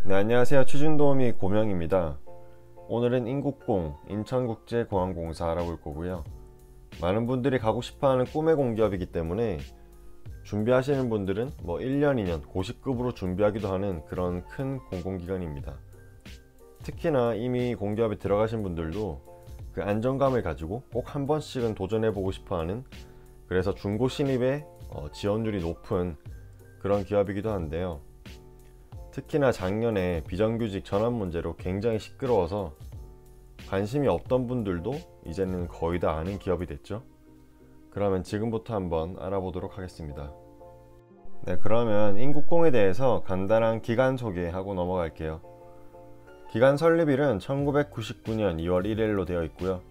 네, 안녕하세요. 취준도우미 고명입니다. 오늘은 인국공, 인천국제공항공사 알아볼 거고요. 많은 분들이 가고 싶어하는 꿈의 공기업이기 때문에 준비하시는 분들은 1년, 2년 고시급으로 준비하기도 하는 그런 큰 공공기관입니다. 특히나 이미 공기업에 들어가신 분들도 그 안정감을 가지고 꼭 한 번씩은 도전해보고 싶어하는, 그래서 중고 신입의 지원율이 높은 그런 기업이기도 한데요. 특히나 작년에 비정규직 전환 문제로 굉장히 시끄러워서 관심이 없던 분들도 이제는 거의 다 아는 기업이 됐죠. 그러면 지금부터 한번 알아보도록 하겠습니다. 네, 그러면 인국공에 대해서 간단한 기간 소개하고 넘어갈게요. 기간 설립일은 1999년 2월 1일로 되어 있고요.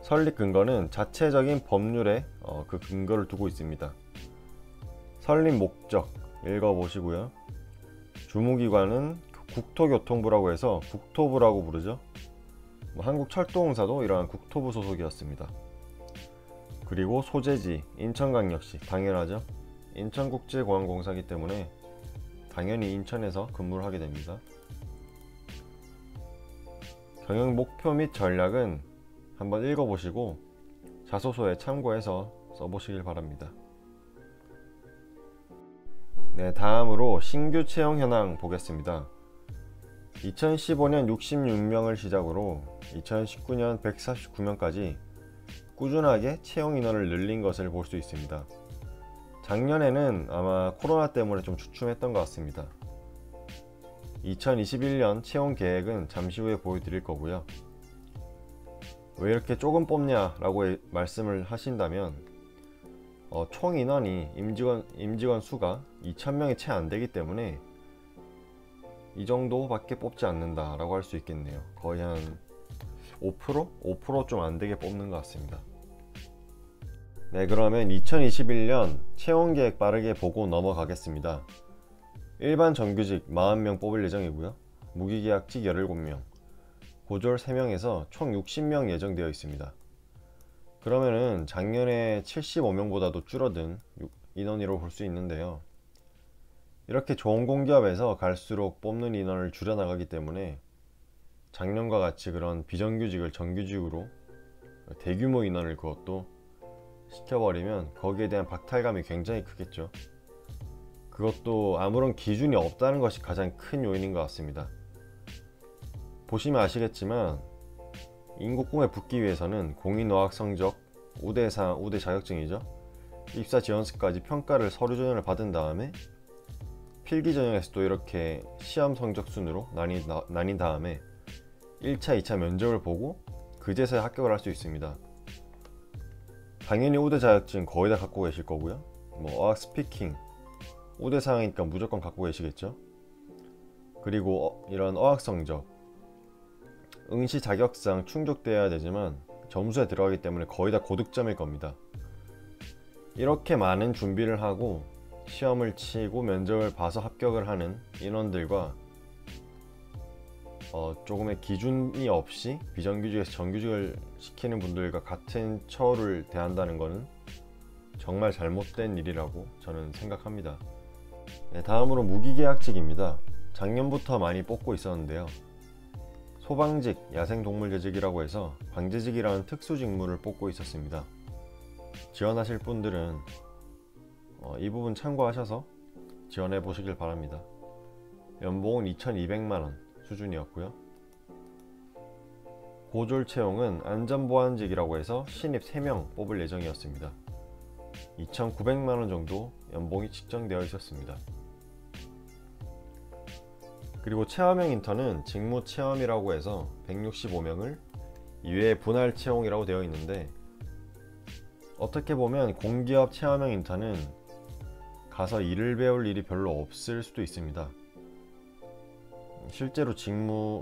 설립 근거는 자체적인 법률에 그 근거를 두고 있습니다. 설립 목적 읽어보시고요. 주무기관은 국토교통부라고 해서 국토부라고 부르죠. 한국철도공사도 이러한 국토부 소속이었습니다. 그리고 소재지 인천광역시, 당연하죠. 인천국제공항공사이기 때문에 당연히 인천에서 근무를 하게 됩니다. 경영 목표 및 전략은 한번 읽어보시고 자소서에 참고해서 써보시길 바랍니다. 네, 다음으로 신규 채용 현황 보겠습니다. 2015년 66명을 시작으로 2019년 149명까지 꾸준하게 채용 인원을 늘린 것을 볼 수 있습니다. 작년에는 아마 코로나 때문에 좀 주춤했던 것 같습니다. 2021년 채용 계획은 잠시 후에 보여드릴 거고요. 왜 이렇게 조금 뽑냐 라고 말씀을 하신다면 총 인원이 임직원 수가 2,000명이 채 안 되기 때문에 이 정도밖에 뽑지 않는다 라고 할 수 있겠네요. 거의 한 5%? 5% 좀 안 되게 뽑는 것 같습니다. 네, 그러면 2021년 채용 계획 빠르게 보고 넘어가겠습니다. 일반 정규직 40명 뽑을 예정이고요. 무기계약직 17명, 고졸 3명에서 총 60명 예정되어 있습니다. 그러면은 작년에 75명보다도 줄어든 인원으로 볼 수 있는데요. 이렇게 좋은 공기업에서 갈수록 뽑는 인원을 줄여나가기 때문에 작년과 같이 그런 비정규직을 정규직으로 대규모 인원을 그것도 시켜버리면 거기에 대한 박탈감이 굉장히 크겠죠. 그것도 아무런 기준이 없다는 것이 가장 큰 요인인 것 같습니다. 보시면 아시겠지만 인국공에 붙기 위해서는 공인어학 성적, 우대 자격증이죠. 입사 지원서까지 평가를 서류 전형을 받은 다음에 필기 전형에서도 이렇게 시험 성적 순으로 나뉜 다음에 1차, 2차 면접을 보고 그제서야 합격을 할 수 있습니다. 당연히 우대 자격증 거의 다 갖고 계실 거고요. 어학 스피킹 우대 사항이니까 무조건 갖고 계시겠죠. 그리고 이런 어학 성적 응시 자격상 충족되어야 되지만 점수에 들어가기 때문에 거의 다 고득점일 겁니다. 이렇게 많은 준비를 하고 시험을 치고 면접을 봐서 합격을 하는 인원들과 조금의 기준이 없이 비정규직에서 정규직을 시키는 분들과 같은 처우를 대한다는 것은 정말 잘못된 일이라고 저는 생각합니다. 네, 다음으로 무기계약직입니다. 작년부터 많이 뽑고 있었는데요. 소방직, 야생동물재직이라고 해서 방재직이라는 특수직무를 뽑고 있었습니다. 지원하실 분들은 이 부분 참고하셔서 지원해 보시길 바랍니다. 연봉은 2,200만원 수준이었고요. 고졸 채용은 안전보안직이라고 해서 신입 3명 뽑을 예정이었습니다. 2,900만원 정도 연봉이 측정되어 있었습니다. 그리고 체험형 인턴은 직무 체험이라고 해서 165명을 2회 분할 채용이라고 되어 있는데, 어떻게 보면 공기업 체험형 인턴은 가서 일을 배울 일이 별로 없을 수도 있습니다. 실제로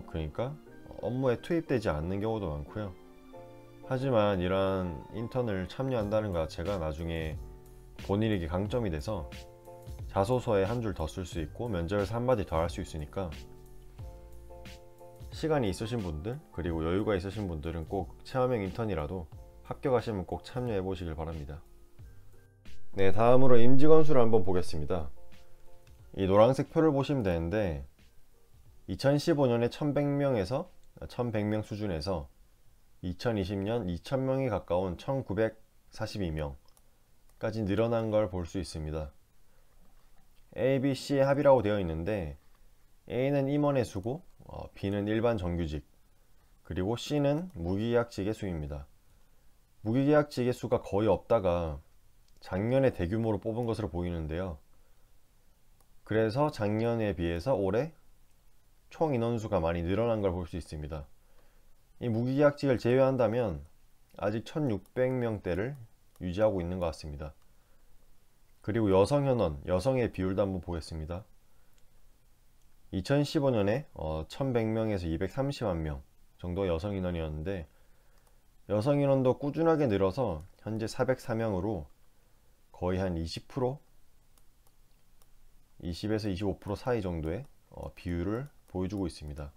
그러니까 업무에 투입되지 않는 경우도 많고요. 하지만 이러한 인턴을 참여한다는 것 자체가 나중에 본인에게 강점이 돼서 자소서에 한 줄 더 쓸 수 있고 면접에서 한마디 더 할 수 있으니까 시간이 있으신 분들 그리고 여유가 있으신 분들은 꼭 체험형 인턴이라도 합격하시면 꼭 참여해 보시길 바랍니다. 네, 다음으로 임직원 수를 한번 보겠습니다. 이 노란색 표를 보시면 되는데 2015년에 1100명에서 1100명 수준에서 2020년 2000명에 가까운 1942명까지 늘어난 걸 볼 수 있습니다. A, B, C의 합이라고 되어 있는데 A는 임원의 수고, B는 일반 정규직, 그리고 C는 무기계약직의 수입니다. 무기계약직의 수가 거의 없다가 작년에 대규모로 뽑은 것으로 보이는데요. 그래서 작년에 비해서 올해 총 인원수가 많이 늘어난 걸 볼 수 있습니다. 이 무기계약직을 제외한다면 아직 1600명대를 유지하고 있는 것 같습니다. 그리고 여성 현원, 여성의 비율도 한번 보겠습니다. 2015년에 1100명에서 230만 명 정도 여성 인원이었는데 여성 인원도 꾸준하게 늘어서 현재 404명으로 거의 한 20%, 20에서 25% 사이 정도의 비율을 보여주고 있습니다.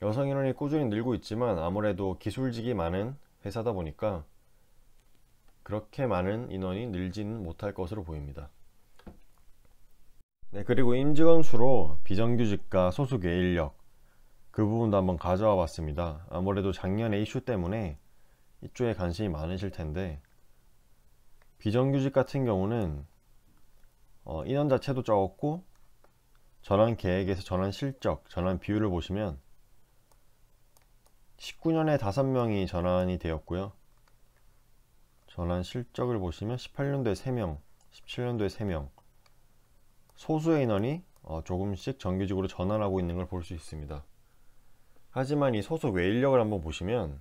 여성 인원이 꾸준히 늘고 있지만 아무래도 기술직이 많은 회사다 보니까 그렇게 많은 인원이 늘지는 못할 것으로 보입니다. 네, 그리고 임직원 수로 비정규직과 소수계 인력 그 부분도 한번 가져와 봤습니다. 아무래도 작년에 이슈 때문에 이쪽에 관심이 많으실 텐데 비정규직 같은 경우는 인원 자체도 적었고 전환 계획에서 전환 실적, 전환 비율을 보시면 19년에 5명이 전환이 되었고요. 전환 실적을 보시면 18년도에 3명, 17년도에 3명, 소수의 인원이 조금씩 정규직으로 전환하고 있는 걸 볼 수 있습니다. 하지만 이 소속 외 인력을 한번 보시면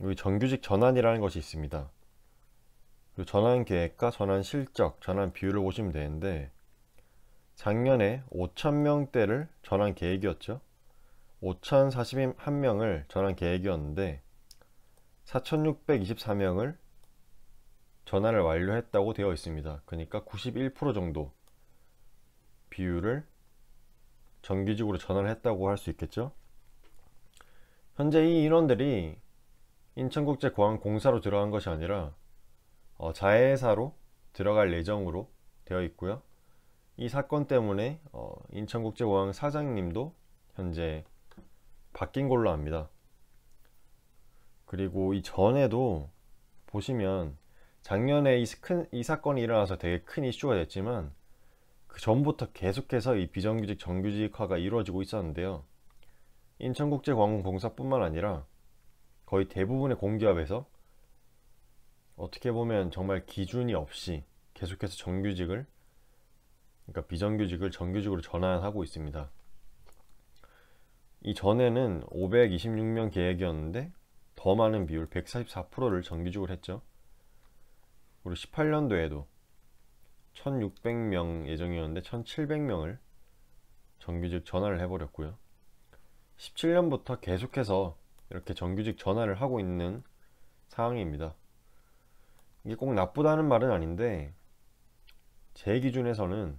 여기 정규직 전환이라는 것이 있습니다. 그 전환 계획과 전환 실적, 전환 비율을 보시면 되는데 작년에 5000명대를 전환 계획이었죠. 5041명을 전환 계획이었는데 4624명을 전환을 완료했다고 되어 있습니다. 그러니까 91% 정도 비율을 정규직으로 전환을 했다고 할 수 있겠죠. 현재 이 인원들이 인천국제공항공사로 들어간 것이 아니라 자회사로 들어갈 예정으로 되어 있고요. 이 사건 때문에 인천국제공항 사장님도 현재 바뀐 걸로 압니다. 그리고 이 전에도 보시면 작년에 이 사건이 일어나서 되게 큰 이슈가 됐지만 그 전부터 계속해서 이 비정규직 정규직화가 이루어지고 있었는데요. 인천국제공항공사뿐만 아니라 거의 대부분의 공기업에서 어떻게 보면 정말 기준이 없이 계속해서 정규직을, 그러니까 비정규직을 정규직으로 전환하고 있습니다. 이 전에는 526명 계획이었는데 더 많은 비율 144%를 정규직으로 했죠. 그리고 18년도에도 1600명 예정이었는데 1700명을 정규직 전환을 해버렸고요. 17년부터 계속해서 이렇게 정규직 전환을 하고 있는 상황입니다. 이게 꼭 나쁘다는 말은 아닌데 제 기준에서는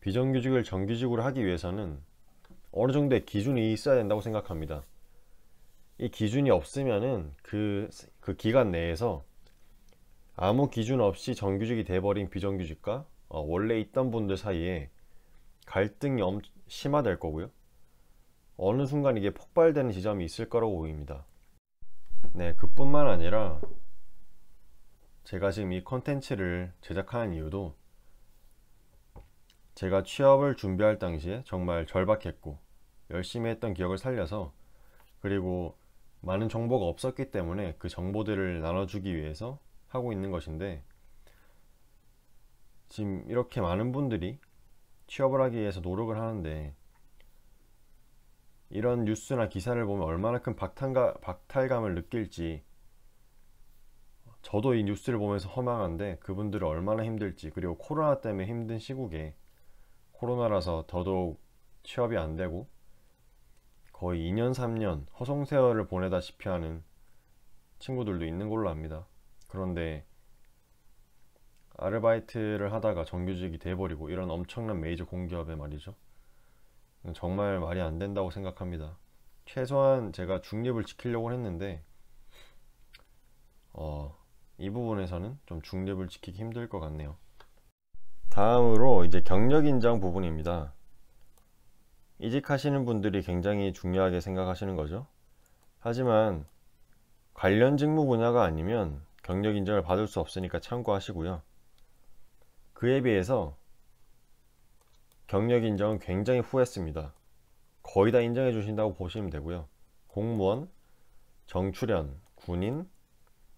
비정규직을 정규직으로 하기 위해서는 어느 정도의 기준이 있어야 된다고 생각합니다. 이 기준이 없으면은 그 기간 내에서 아무 기준 없이 정규직이 돼버린 비정규직과 원래 있던 분들 사이에 갈등이 심화될 거고요. 어느 순간 이게 폭발되는 지점이 있을 거라고 보입니다. 네, 그뿐만 아니라 제가 지금 이 컨텐츠를 제작하는 이유도 제가 취업을 준비할 당시에 정말 절박했고 열심히 했던 기억을 살려서, 그리고 많은 정보가 없었기 때문에 그 정보들을 나눠주기 위해서 하고 있는 것인데, 지금 이렇게 많은 분들이 취업을 하기 위해서 노력을 하는데 이런 뉴스나 기사를 보면 얼마나 큰 박탈감을 느낄지, 저도 이 뉴스를 보면서 허망한데 그분들은 얼마나 힘들지, 그리고 코로나 때문에 힘든 시국에 코로나라서 더더욱 취업이 안 되고 거의 2년 3년 허송세월을 보내다시피 하는 친구들도 있는 걸로 압니다. 그런데 아르바이트를 하다가 정규직이 돼버리고 이런 엄청난 메이저 공기업에 말이죠. 정말 말이 안 된다고 생각합니다. 최소한 제가 중립을 지키려고 했는데 이 부분에서는 좀 중립을 지키기 힘들 것 같네요. 다음으로 이제 경력 인정 부분입니다. 이직하시는 분들이 굉장히 중요하게 생각하시는 거죠. 하지만 관련 직무 분야가 아니면 경력 인정을 받을 수 없으니까 참고하시고요. 그에 비해서 경력 인정은 굉장히 후했습니다. 거의 다 인정해 주신다고 보시면 되고요. 공무원, 정출연, 군인,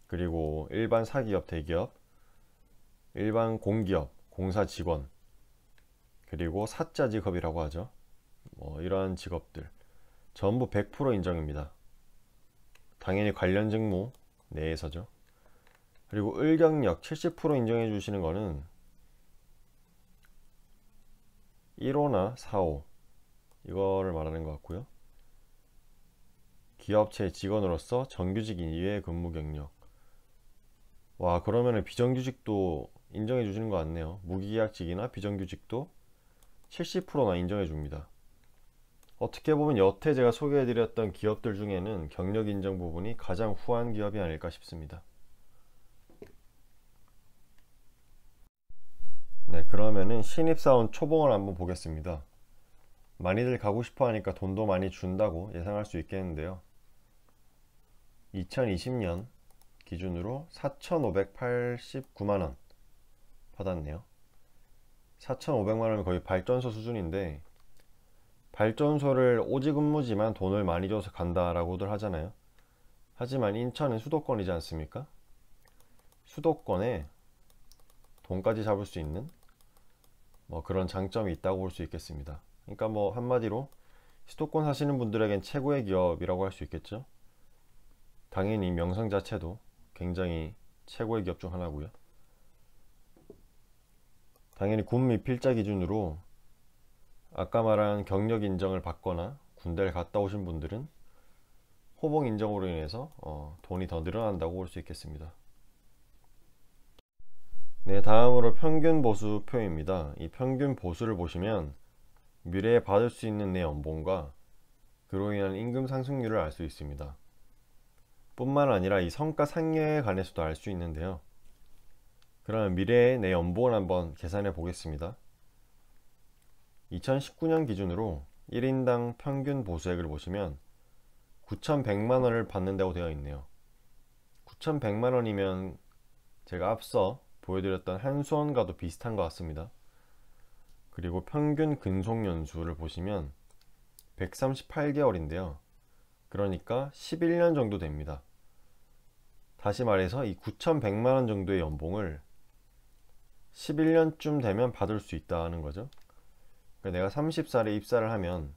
그리고 일반 사기업, 대기업, 일반 공기업, 공사 직원, 그리고 사자 직업이라고 하죠. 이러한 직업들 전부 100% 인정입니다. 당연히 관련 직무 내에서죠. 그리고 을경력 70% 인정해 주시는 거는 1호나 4호 이거를 말하는 것 같고요. 기업체 직원으로서 정규직 이외의 근무 경력. 와, 그러면은 비정규직도 인정해 주시는 것 같네요. 무기계약직이나 비정규직도 70%나 인정해 줍니다. 어떻게 보면 여태 제가 소개해 드렸던 기업들 중에는 경력 인정 부분이 가장 후한 기업이 아닐까 싶습니다. 네, 그러면은 신입사원 초봉을 한번 보겠습니다. 많이들 가고 싶어 하니까 돈도 많이 준다고 예상할 수 있겠는데요. 2020년 기준으로 4,589만원 받았네요. 4,500만원이면 거의 발전소 수준인데, 발전소를 오직근무지만 돈을 많이 줘서 간다라고들 하잖아요. 하지만 인천은 수도권이지 않습니까? 수도권에 돈까지 잡을 수 있는 그런 장점이 있다고 볼 수 있겠습니다. 그러니까 한마디로 수도권 사시는 분들에겐 최고의 기업이라고 할 수 있겠죠. 당연히 명성 자체도 굉장히 최고의 기업 중 하나고요. 당연히 군 및 필자 기준으로 아까 말한 경력 인정을 받거나 군대를 갔다 오신 분들은 호봉 인정으로 인해서 돈이 더 늘어난다고 볼 수 있겠습니다. 네, 다음으로 평균 보수표입니다. 이 평균 보수를 보시면 미래에 받을 수 있는 내 연봉과 그로 인한 임금 상승률을 알 수 있습니다. 뿐만 아니라 이 성과 상여에 관해서도 알 수 있는데요. 그러면 미래의 내 연봉을 한번 계산해 보겠습니다. 2019년 기준으로 1인당 평균 보수액을 보시면 9,100만원을 받는다고 되어 있네요. 9,100만원이면 제가 앞서 보여드렸던 한수원과도 비슷한 것 같습니다. 그리고 평균 근속연수를 보시면 138개월인데요. 그러니까 11년 정도 됩니다. 다시 말해서 이 9,100만원 정도의 연봉을 11년쯤 되면 받을 수 있다는 거죠. 그러니까 내가 30살에 입사를 하면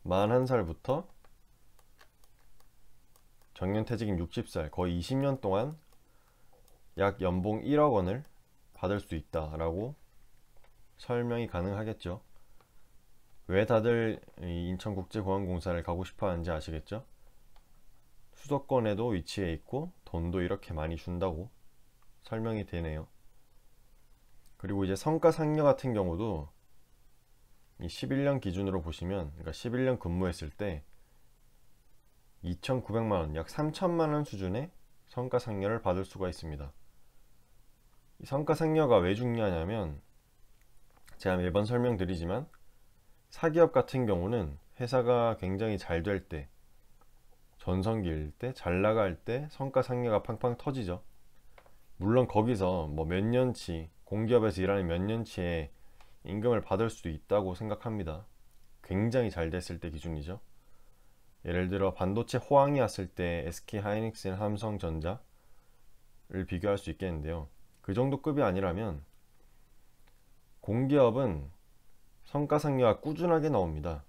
41살부터 정년퇴직인 60살, 거의 20년 동안 약 연봉 1억 원을 받을 수 있다라고 설명이 가능하겠죠. 왜 다들 인천국제공항공사를 가고 싶어 하는지 아시겠죠? 수도권에도 위치해 있고 돈도 이렇게 많이 준다고 설명이 되네요. 그리고 이제 성과 상여 같은 경우도 이 11년 기준으로 보시면, 그러니까 11년 근무했을 때 2,900만원, 약 3,000만원 수준의 성과 상여를 받을 수가 있습니다. 이 성과 상여가 왜 중요하냐면, 제가 매번 설명드리지만 사기업 같은 경우는 회사가 굉장히 잘 될 때, 전성기일 때, 잘 나갈 때 성과 상여가 팡팡 터지죠. 물론 거기서 몇 년치, 공기업에서 일하는 몇 년치의 임금을 받을 수도 있다고 생각합니다. 굉장히 잘 됐을 때 기준이죠. 예를 들어 반도체 호황이 왔을 때 SK하이닉스나 삼성전자를 비교할 수 있겠는데요. 그 정도 급이 아니라면 공기업은 성과상여가 꾸준하게 나옵니다.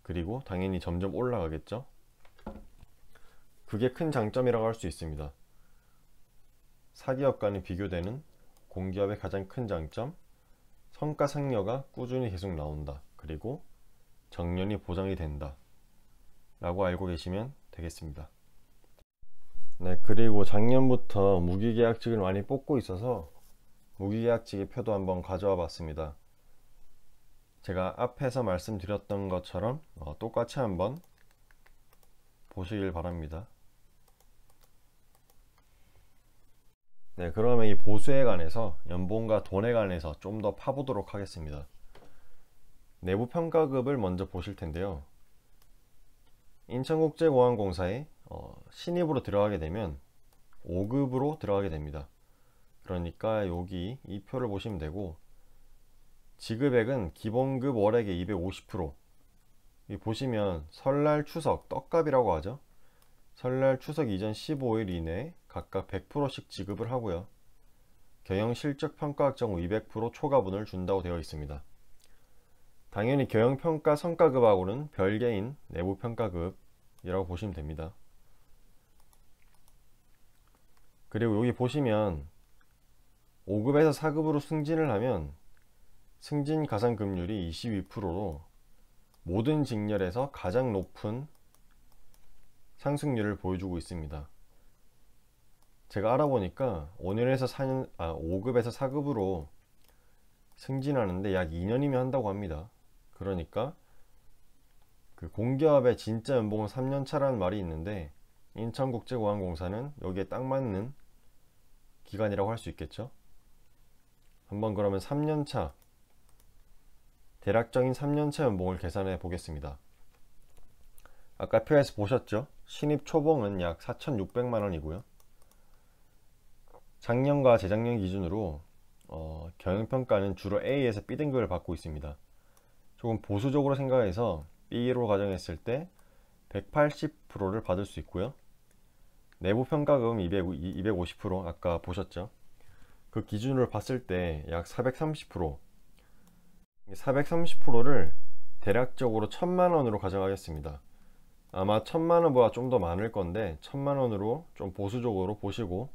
그리고 당연히 점점 올라가겠죠. 그게 큰 장점이라고 할 수 있습니다. 사기업과는 비교되는 공기업의 가장 큰 장점, 성과상여가 꾸준히 계속 나온다. 그리고 정년이 보장이 된다 라고 알고 계시면 되겠습니다. 네, 그리고 작년부터 무기계약직을 많이 뽑고 있어서 무기계약직의 표도 한번 가져와 봤습니다. 제가 앞에서 말씀드렸던 것처럼 똑같이 한번 보시길 바랍니다. 네, 그러면 이 보수에 관해서, 연봉과 돈에 관해서 좀 더 파보도록 하겠습니다. 내부 평가급을 먼저 보실 텐데요. 인천국제공항공사에 신입으로 들어가게 되면 5급으로 들어가게 됩니다. 그러니까 여기 이 표를 보시면 되고, 지급액은 기본급 월액의 250%. 여기 보시면 설날 추석 떡값이라고 하죠. 설날 추석 이전 15일 이내에 각각 100%씩 지급을 하고요. 경영 실적 평가학 경우 200% 초과분을 준다고 되어 있습니다. 당연히 경영평가 성과급하고는 별개인 내부평가급이라고 보시면 됩니다. 그리고 여기 보시면 5급에서 4급으로 승진을 하면 승진 가산급률이 22%로 모든 직렬에서 가장 높은 상승률을 보여주고 있습니다. 제가 알아보니까 5급에서 4급으로 승진하는데 약 2년이면 한다고 합니다. 그러니까 그 공기업의 진짜 연봉은 3년차라는 말이 있는데, 인천국제공항공사는 여기에 딱 맞는 기간이라고 할 수 있겠죠. 한번 그러면 3년차, 대략적인 3년차 연봉을 계산해 보겠습니다. 아까 표에서 보셨죠? 신입 초봉은 약 4,600만원이고요. 작년과 재작년 기준으로 경영평가는 주로 A에서 B등급을 받고 있습니다. 조금 보수적으로 생각해서 B로 가정했을 때 180%를 받을 수 있고요. 내부평가금 250%, 아까 보셨죠? 그 기준으로 봤을 때 약 430%, 430%를 대략적으로 1000만원으로 가정하겠습니다. 아마 1000만원보다 좀 더 많을 건데 1000만원으로 좀 보수적으로 보시고,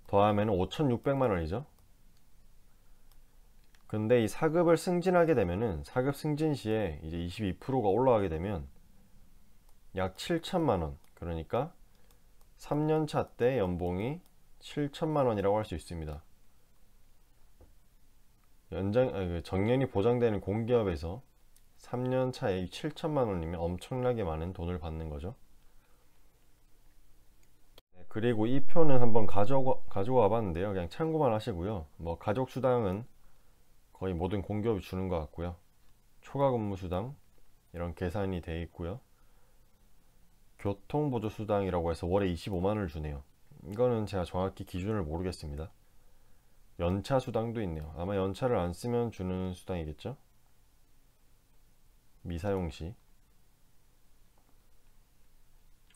더하면 5600만원이죠. 근데 이 4급을 승진하게 되면은 4급 승진 시에 이제 22%가 올라가게 되면 약 7천만원, 그러니까 3년차 때 연봉이 7천만원이라고 할 수 있습니다. 정년이 보장되는 공기업에서 3년차에 7천만원이면 엄청나게 많은 돈을 받는 거죠. 그리고 이 표는 한번 가져와 봤는데요. 그냥 참고만 하시고요. 뭐 가족수당은 거의 모든 공기업이 주는 것 같고요. 초과근무수당 이런 계산이 되어 있고요. 교통보조수당이라고 해서 월에 25만원을 주네요. 이거는 제가 정확히 기준을 모르겠습니다. 연차수당도 있네요. 아마 연차를 안 쓰면 주는 수당이겠죠? 미사용시.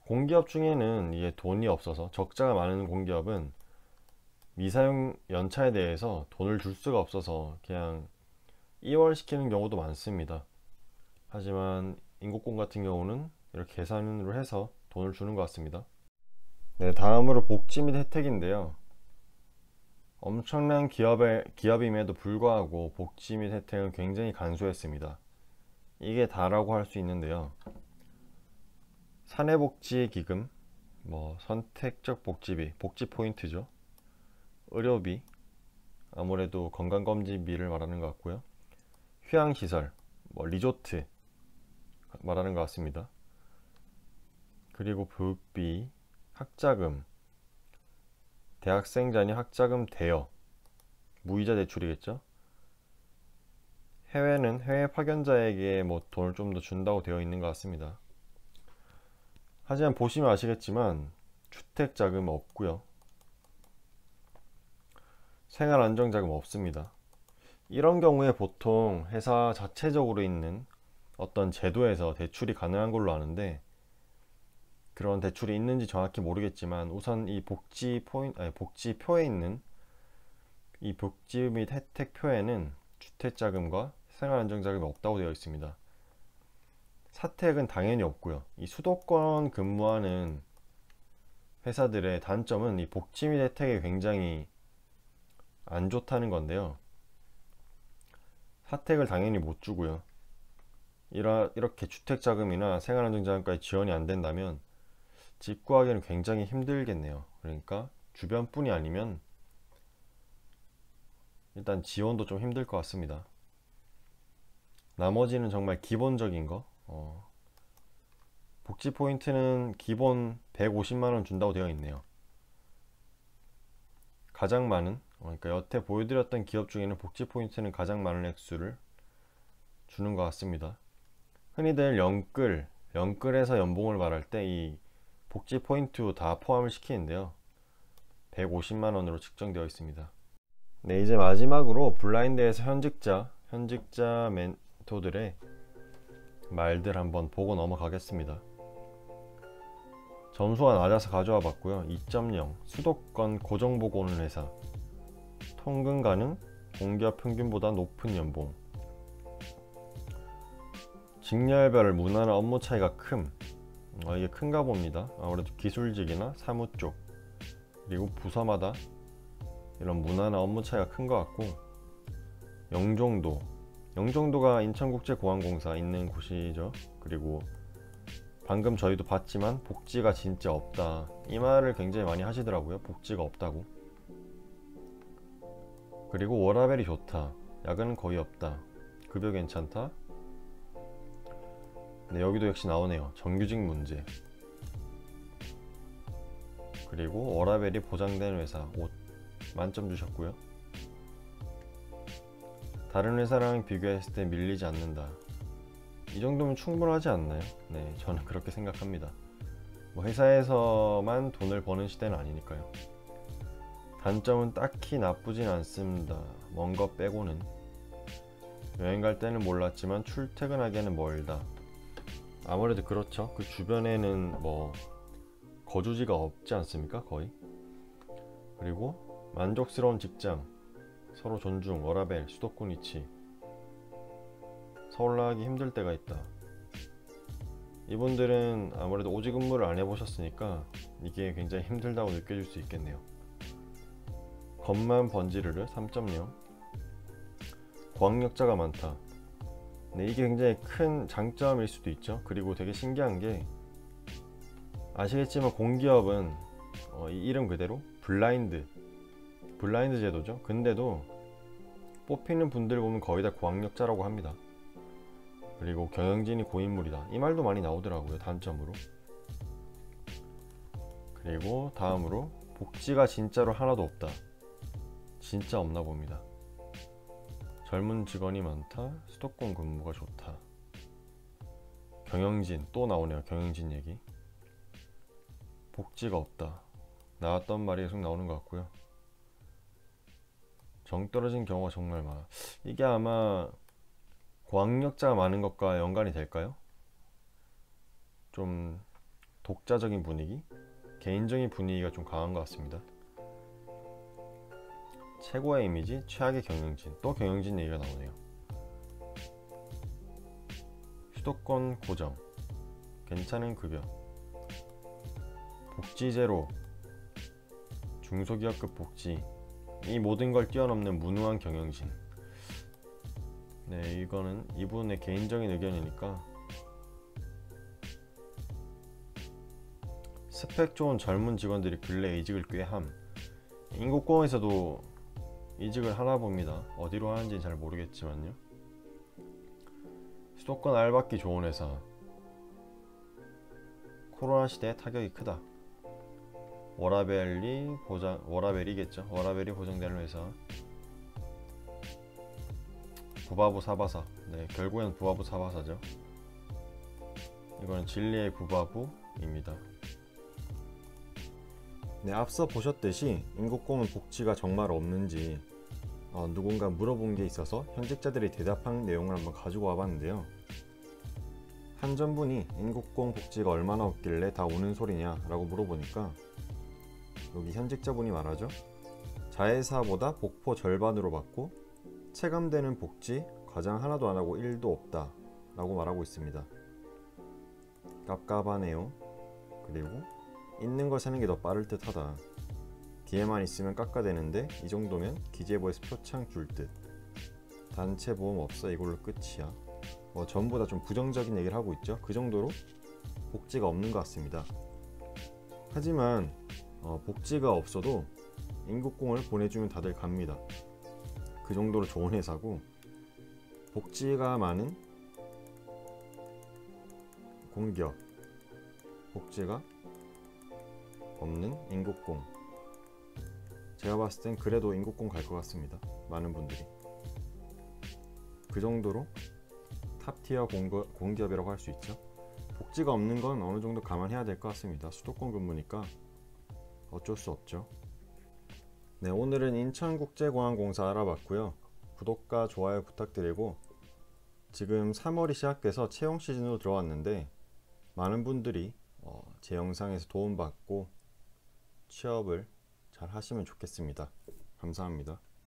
공기업 중에는 이게 돈이 없어서, 적자가 많은 공기업은 미사용 연차에 대해서 돈을 줄 수가 없어서 그냥 2월 시키는 경우도 많습니다. 하지만 인국공 같은 경우는 이렇게 계산으로 해서 돈을 주는 것 같습니다. 네, 다음으로 복지 및 혜택인데요. 엄청난 기업임에도 불구하고 복지 및 혜택은 굉장히 간소했습니다. 이게 다라고 할 수 있는데요. 사내복지기금, 선택적 복지비, 복지 포인트죠. 의료비, 아무래도 건강검진비를 말하는 것 같고요. 휴양시설, 리조트 말하는 것 같습니다. 그리고 교육비, 학자금, 대학생 자녀 학자금 대여, 무이자 대출이겠죠. 해외는 해외 파견자에게 돈을 좀 더 준다고 되어 있는 것 같습니다. 하지만 보시면 아시겠지만 주택자금 없고요. 생활안정자금 없습니다. 이런 경우에 보통 회사 자체적으로 있는 어떤 제도에서 대출이 가능한 걸로 아는데, 그런 대출이 있는지 정확히 모르겠지만 우선 이 복지표에 있는 이 복지 및 혜택표에는 주택자금과 생활안정자금이 없다고 되어 있습니다. 사택은 당연히 없고요. 이 수도권 근무하는 회사들의 단점은 이 복지 및 혜택이 굉장히 안 좋다는 건데요. 사택을 당연히 못 주고요. 이렇게 주택자금이나 생활안정자금까지 지원이 안 된다면 집 구하기는 굉장히 힘들겠네요. 그러니까 주변뿐이 아니면 일단 지원도 좀 힘들 것 같습니다. 나머지는 정말 기본적인 거, 복지 포인트는 기본 150만원 준다고 되어 있네요. 가장 많은, 그러니까 여태 보여드렸던 기업 중에는 복지 포인트는 가장 많은 액수를 주는 것 같습니다. 흔히들 영끌에서 연봉을 말할 때 이 복지 포인트 다 포함을 시키는데요. 150만 원으로 측정되어 있습니다. 네, 이제 마지막으로 블라인드에서 현직자 멘토들의 말들 한번 보고 넘어가겠습니다. 점수가 낮아서 가져와 봤고요. 2.0 수도권 고정보고 오는 회사, 통근 가능, 공기업 평균보다 높은 연봉, 직렬별 문화나 업무 차이가 이게 큰가 봅니다. 아무래도 기술직이나 사무 쪽, 그리고 부서마다 이런 문화나 업무 차이가 큰 것 같고, 영종도가 인천국제공항공사 있는 곳이죠. 그리고 방금 저희도 봤지만 복지가 진짜 없다, 이 말을 굉장히 많이 하시더라고요. 복지가 없다고. 그리고 워라밸이 좋다, 야근은 거의 없다, 급여 괜찮다. 네, 여기도 역시 나오네요. 정규직 문제. 그리고 워라밸이 보장된 회사, 5 만점 주셨고요. 다른 회사랑 비교했을 때 밀리지 않는다. 이 정도면 충분하지 않나요? 네, 저는 그렇게 생각합니다. 뭐 회사에서만 돈을 버는 시대는 아니니까요. 단점은 딱히 나쁘진 않습니다. 먼 거 빼고는. 여행 갈 때는 몰랐지만 출퇴근하기에는 멀다. 아무래도 그렇죠. 그 주변에는 뭐 거주지가 없지 않습니까? 거의. 그리고 만족스러운 직장, 서로 존중, 워라밸, 수도권 위치. 서울 나가기 힘들 때가 있다. 이분들은 아무래도 오직 근무를 안 해보셨으니까 이게 굉장히 힘들다고 느껴질 수 있겠네요. 겉만 번지르르 3.0 고학력자가 많다. 네, 이게 굉장히 큰 장점일 수도 있죠. 그리고 되게 신기한 게, 아시겠지만 공기업은 이 이름 그대로 블라인드 제도죠. 근데도 뽑히는 분들 보면 거의 다 고학력자라고 합니다. 그리고 경영진이 고인물이다, 이 말도 많이 나오더라고요, 단점으로. 그리고 다음으로 복지가 진짜로 하나도 없다. 진짜 없나 봅니다. 젊은 직원이 많다, 수도권 근무가 좋다. 경영진, 또 나오네요. 경영진 얘기. 복지가 없다, 나왔던 말이 계속 나오는 것 같고요. 정 떨어진 경우가 정말 많아. 이게 아마 고학력자가 많은 것과 연관이 될까요? 좀 독자적인 분위기? 개인적인 분위기가 좀 강한 것 같습니다. 최고의 이미지, 최악의 경영진. 또 경영진 얘기가 나오네요. 수도권 고정, 괜찮은 급여, 복지 제로, 중소기업급 복지, 이 모든 걸 뛰어넘는 무능한 경영진. 네, 이거는 이분의 개인적인 의견이니까. 스펙 좋은 젊은 직원들이 근래 이직을 꽤 함. 인국공에서도 이직을 하나 봅니다. 어디로 하는지는 잘 모르겠지만요. 수도권 알받기 좋은 회사, 코로나 시대에 타격이 크다. 워라벨이겠죠. 워라벨이 보장되는 회사. 부바부 사바사. 네, 결국엔 부바부 사바사죠. 이거는 진리의 부바부입니다. 네, 앞서 보셨듯이 인국공은 복지가 정말 없는지 누군가 물어본 게 있어서 현직자들이 대답한 내용을 한번 가지고 와봤는데요. 한 전분이 인국공 복지가 얼마나 없길래 다 오는 소리냐 라고 물어보니까, 여기 현직자분이 말하죠. 자회사보다 복포 절반으로 받고 체감되는 복지 과장 하나도 안 하고 1도 없다 라고 말하고 있습니다. 깝깝하네요. 그리고 있는 걸 사는 게 더 빠를 듯 하다. 뒤에만 있으면 깎아대는데 이 정도면 기재부에서 표창 줄 듯. 단체 보험 없어, 이걸로 끝이야. 뭐 전부 다 좀 부정적인 얘기를 하고 있죠. 그 정도로 복지가 없는 것 같습니다. 하지만 복지가 없어도 인국공을 보내주면 다들 갑니다. 그 정도로 좋은 회사고, 복지가 많은 공기업, 복지가 없는 인국공. 제가 봤을 땐 그래도 인국공 갈 것 같습니다. 많은 분들이. 그 정도로 탑티어 공기업이라고 할 수 있죠. 복지가 없는 건 어느 정도 감안해야 될 것 같습니다. 수도권 근무니까 어쩔 수 없죠. 네, 오늘은 인천국제공항공사 알아봤고요. 구독과 좋아요 부탁드리고, 지금 3월이 시작돼서 채용 시즌으로 들어왔는데 많은 분들이 제 영상에서 도움받고 취업을 잘 하시면 좋겠습니다. 감사합니다.